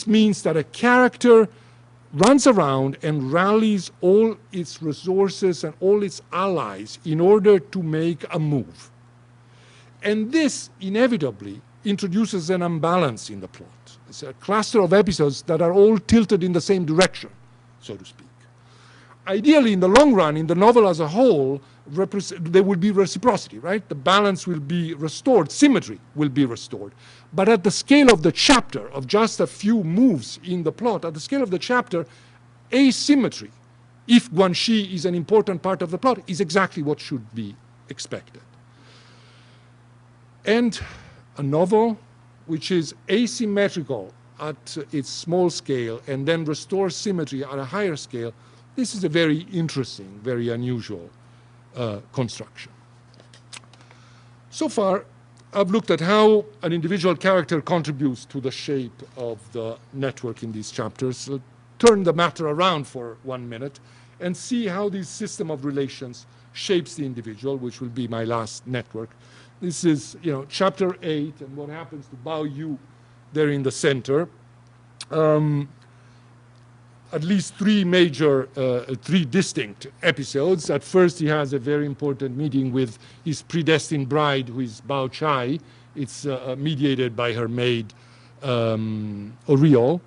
This means that a character runs around and rallies all its resources and all its allies in order to make a move. And this inevitably introduces an imbalance in the plot. It's a cluster of episodes that are all tilted in the same direction, so to speak. Ideally, in the long run, in the novel as a whole, there will be reciprocity, right? The balance will be restored, symmetry will be restored. But at the scale of the chapter, of just a few moves in the plot, at the scale of the chapter, asymmetry, if Guanxi is an important part of the plot, is exactly what should be expected. And a novel which is asymmetrical at its small scale and then restores symmetry at a higher scale, this is a very interesting, very unusual construction. So far, I've looked at how an individual character contributes to the shape of the network in these chapters. So turn the matter around for 1 minute and see how this system of relations shapes the individual, which will be my last network. This is, chapter 8, and what happens to Bao Yu there in the center. At least three distinct episodes. At first, he has a very important meeting with his predestined bride, who is Bao Chai. It's mediated by her maid, Oriol.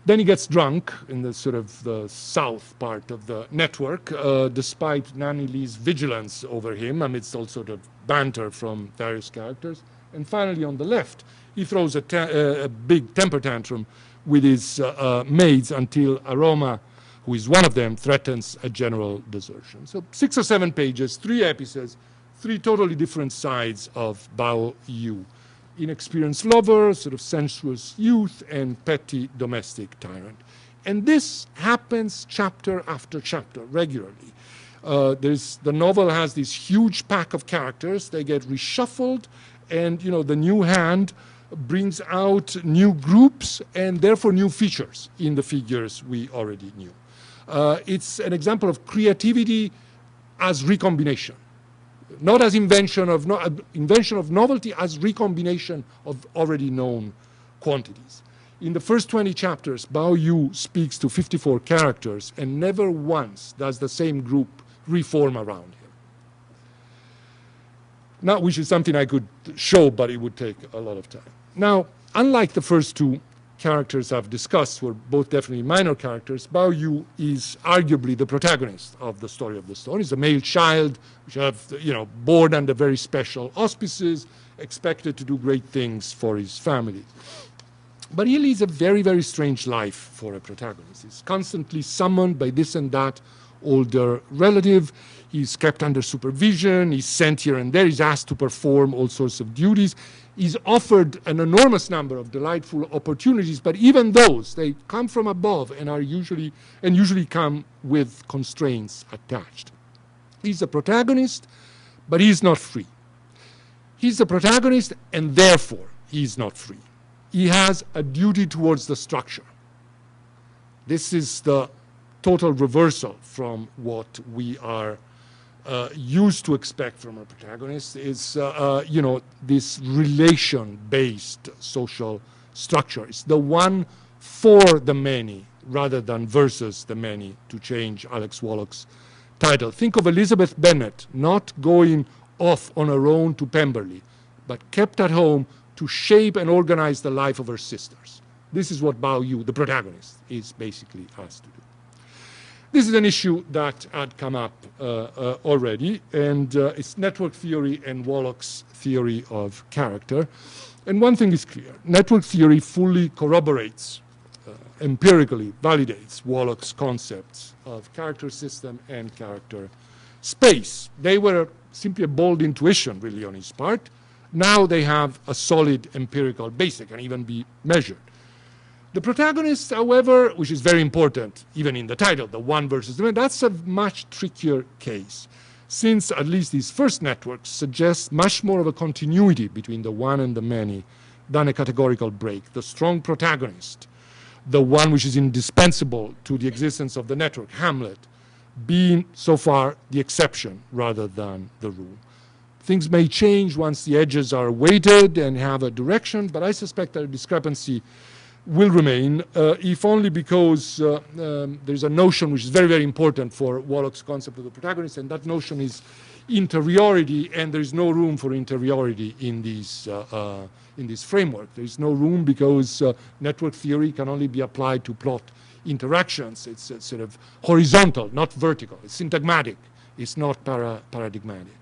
Then he gets drunk in the sort of the south part of the network, despite Nani Lee's vigilance over him, amidst all sort of banter from various characters. And finally, on the left, he throws a big temper tantrum with his maids until Aroma, who is one of them, threatens a general desertion. So 6 or 7 pages, 3 episodes, 3 totally different sides of Bao Yu. Inexperienced lover, sort of sensuous youth, and petty domestic tyrant. And this happens chapter after chapter, regularly. The novel has this huge pack of characters. They get reshuffled, and the new hand brings out new groups and therefore new features in the figures we already knew. It's an example of creativity as recombination, not as invention of novelty, as recombination of already known quantities. In the first 20 chapters, Bao Yu speaks to 54 characters, and never once does the same group reform around him. Now, which is something I could show, but it would take a lot of time. Now, unlike the first 2 characters I've discussed, who are both definitely minor characters, Bao Yu is arguably the protagonist of the story of the story. He's a male child, which born under very special auspices, expected to do great things for his family. But he leads a very, very strange life for a protagonist. He's constantly summoned by this and that older relative. He's kept under supervision. He's sent here and there. He's asked to perform all sorts of duties. He's offered an enormous number of delightful opportunities, but even those, they come from above and are usually come with constraints attached. He's the protagonist, but he's not free. He's the protagonist, and therefore he's not free. He has a duty towards the structure. This is the total reversal from what we are used to expect from a protagonist. Is this relation-based social structure. It's the one for the many rather than versus the many, to change Alex Wallach's title. Think of Elizabeth Bennet not going off on her own to Pemberley, but kept at home to shape and organize the life of her sisters. This is what Bao Yu, the protagonist, is basically asked to do. This is an issue that had come up already, and it's network theory and Wallach's theory of character. And one thing is clear. Network theory fully corroborates, empirically validates Wallach's concepts of character system and character space. They were simply a bold intuition, really, on his part. Now they have a solid empirical base. They can even be measured. The protagonist, however, which is very important, even in the title, the one versus the many, that's a much trickier case, since at least these first networks suggest much more of a continuity between the one and the many than a categorical break. The strong protagonist, the one which is indispensable to the existence of the network, Hamlet, being so far the exception rather than the rule. Things may change once the edges are weighted and have a direction, but I suspect that a discrepancy will remain, if only because there's a notion which is very, very important for Wallach's concept of the protagonist, and that notion is interiority, and there is no room for interiority in this framework. There is no room because network theory can only be applied to plot interactions. It's sort of horizontal, not vertical. It's syntagmatic. It's not paradigmatic.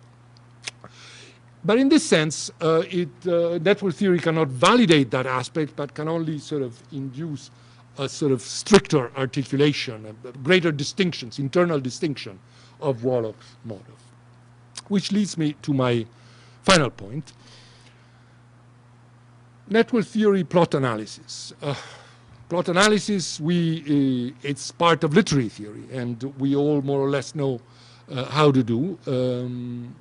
But in this sense, network theory cannot validate that aspect, but can only sort of induce a sort of stricter articulation, greater distinctions, internal distinction of Wallach's model. Which leads me to my final point. Network theory, plot analysis. Plot analysis, it's part of literary theory, and we all more or less know how to do.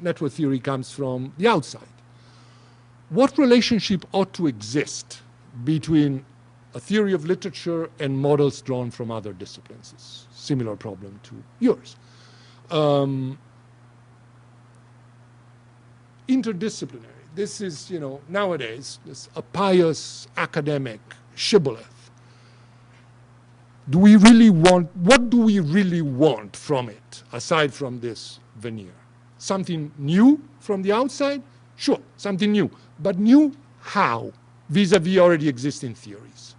Network theory comes from the outside. What relationship ought to exist between a theory of literature and models drawn from other disciplines? It's a similar problem to yours. Interdisciplinary. This is, nowadays, this a pious academic shibboleth. What do we really want from it, aside from this veneer? Something new from the outside? Sure, something new. But new how? Vis-a-vis already existing theories.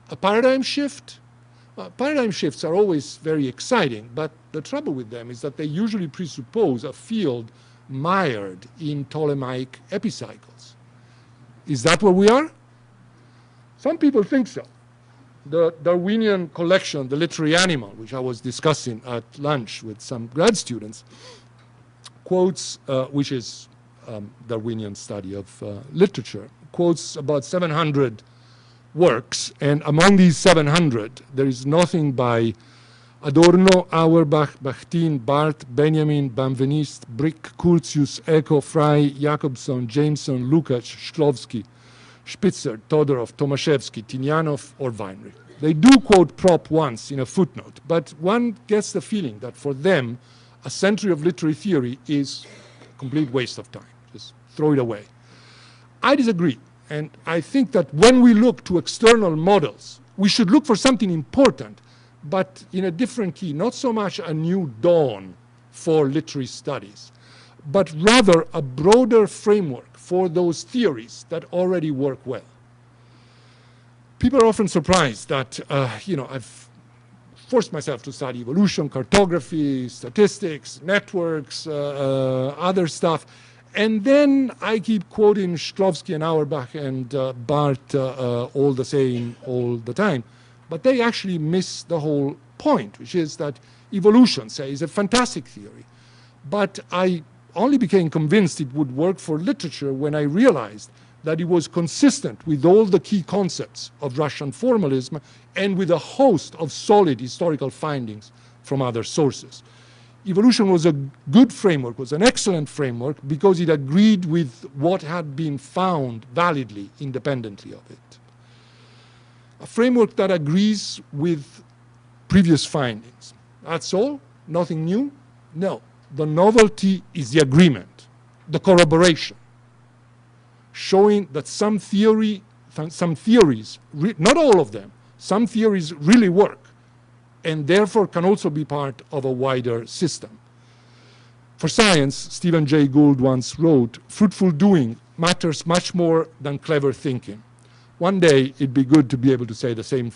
A paradigm shift? Paradigm shifts are always very exciting, but the trouble with them is that they usually presuppose a field mired in Ptolemaic epicycles. Is that where we are? Some people think so. The Darwinian collection, The Literary Animal, which I was discussing at lunch with some grad students, quotes, which is Darwinian study of literature, quotes about 700 works, and among these 700, there is nothing by Adorno, Auerbach, Bakhtin, Barth, Benjamin, Benveniste, Brick, Curtius, Eco, Frey, Jacobson, Jameson, Lukács, Shklovsky, Spitzer, Todorov, Tomaszewski, Tinianov, or Weinrich. They do quote Prop once in a footnote, but one gets the feeling that for them, a century of literary theory is a complete waste of time. Just throw it away. I disagree, and I think that when we look to external models, we should look for something important, but in a different key, not so much a new dawn for literary studies, but rather a broader framework for those theories that already work well. People are often surprised that, I've forced myself to study evolution, cartography, statistics, networks, other stuff, and then I keep quoting Shklovsky and Auerbach and Barth all the same, all the time. But they actually miss the whole point, which is that evolution, say, is a fantastic theory. But I only became convinced it would work for literature when I realized that it was consistent with all the key concepts of Russian formalism and with a host of solid historical findings from other sources. Evolution was a good framework, was an excellent framework, because it agreed with what had been found validly, independently of it. A framework that agrees with previous findings. That's all? Nothing new? No. The novelty is the agreement, the corroboration, showing that some theories, not all of them, some theories really work, and therefore can also be part of a wider system. For science, Stephen Jay Gould once wrote, "Fruitful doing matters much more than clever thinking." One day, it'd be good to be able to say the same thing